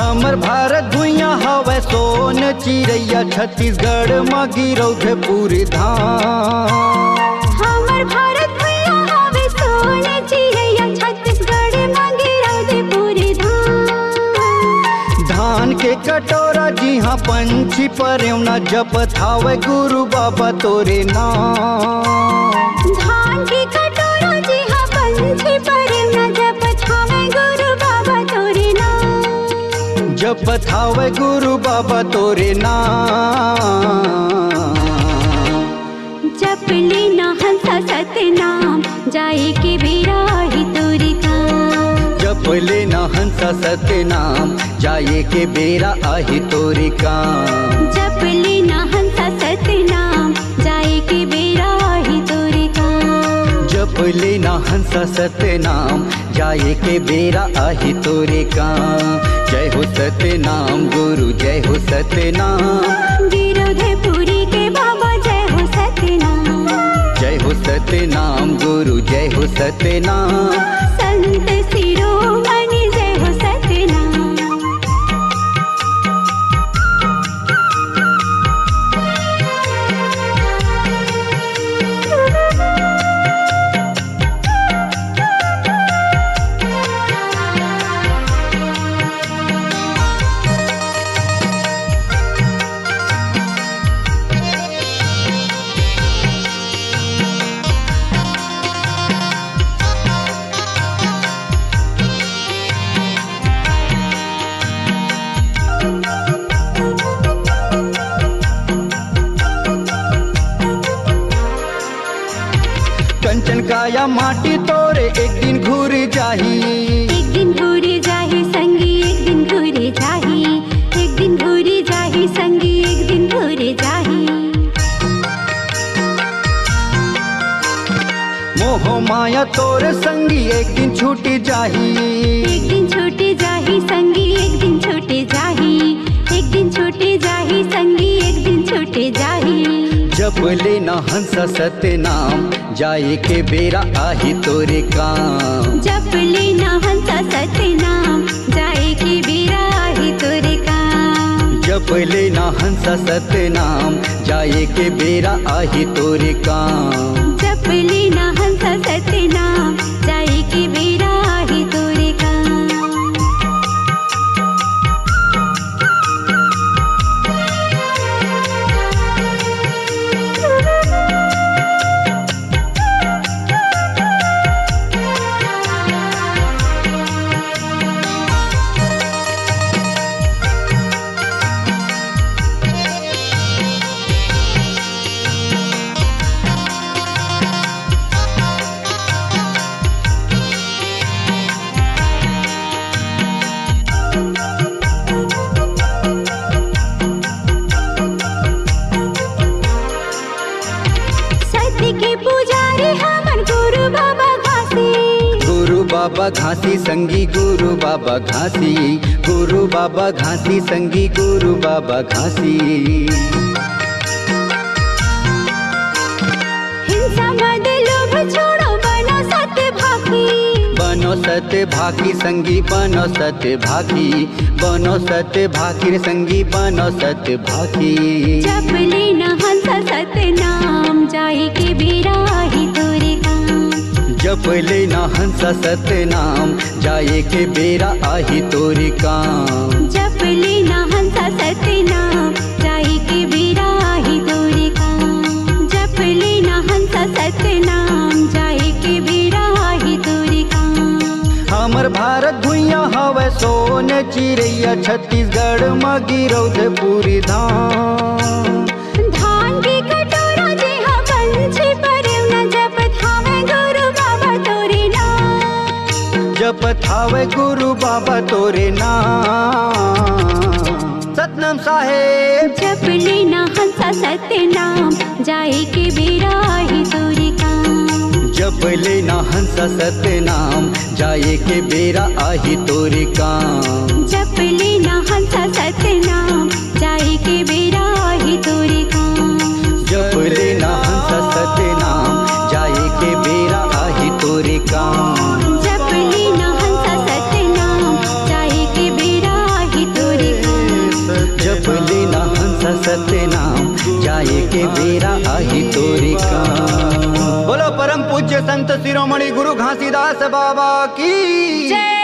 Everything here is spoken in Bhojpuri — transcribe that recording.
हमर भारत भुइया हवे सोन चिड़ैया, छत्तीसगढ़ में गिरौधे पूरी धाम। हमर भारत भुइया हवे सोन चिड़ैया, छत्तीसगढ़ में गिरौधे पूरी धाम। धान के कटोरा जिहाँ पंछी परेवना, जपत हावे गुरु बाबा तोरे नाम। धान के कटोरा जिहाँ पंछी परेवना, जपत हावे गुरु बाबा तोरे नाम। जपत हावे गुरु बाबा तोरे नाम। जप लेना हंसा सतनाम, जाए के बेरा ही तोरे काम। जप लेना हंसा सतनाम, जाए के बेरा आही तोरे काम। जप लेना हंसा सतनाम, जाए के बेरा ही तोरे काम। जप लेना हंसा सतनाम, जाए के बेरा आही तोरे काम। जय हो सतनाम गुरु, जय हो सतनाम। गिरौधे पूरी के बाबा जय हो सतनाम। जय हो सतनाम गुरु, जय हो सतनाम। संत शिरोमणि जय हो सतनाम। कंचन काया माटी तोरे एक दिन घूर जाही। एक दिन घूरी जाही संगी, एक दिन घूरी जाही। एक दिन घूरी जाही संगी, एक दिन घूरी जाही। मोह माया तोरे संगी एक दिन छूटी जाही। एक दिन छूटी जाही संगी, एक दिन छूटी जाही। एक दिन छूटी जाही संगी, एक दिन छूटी जाही। जप लेना हंसा सतनाम, जाए के बेरा आही तोरे काम। जप लेना हंसा सतनाम, जाए के बेरा ही तोरे काम। जप लेना हंसा सतनाम, जाए के बेरा आही तोरे काम। जप लेना हंसा सतनाम, जाए के बेरा ही तोरे काम। के पुजारी हमन गुरु बाबा घासी। गुरु बाबा घासी संगी, गुरु बाबा घासी। गुरु बाबा घासी संगी, गुरु बाबा घासी। हिंसा मद लोभ छोड़ो, बनो सत्य भागी। बनो सत्य भागी संगी, बनो सत्य भागी। बनो सत्य भागी संगी, बनो सत्य भागी। जप लेना हंसा सतनाम, जाए के बेरा ही तोरे काम। जप लेना हंसा सतनाम, जाए के बेरा आही तोरे काम। जप लेना हंसा सतनाम, जाए के बेरा ही तोरे काम। जप लेना हंसा सतनाम, जाए के बेरा ही तोरे काम। हमर भारत भुइया हवे सोन चिड़ैया, छत्तीसगढ़ में गिरौधे पूरी धाम। धान की कटोरा जिहाँ पंछी परेवना, जपत हावे गुरु बाबा तोरे नाम। जपत हावे गुरु बाबा तोरे नाम। सतनाम साहेब। जप लेना हंसा सतनाम, जाए के बेरा ही तोरे काम। जप लेना हंसा सतनाम, जाए के बेरा आही तोरे काम। जप लेना हंसा सतनाम, जाए के बेरा ही तोरे काम। जप लेना हंसा सतनाम, जाए के बेरा आही तोरे काम। जप लेना हंसा सतनाम, जाए के बेरा ही पूज्य संत शिरोमणि गुरु घासीदास बाबा की जय।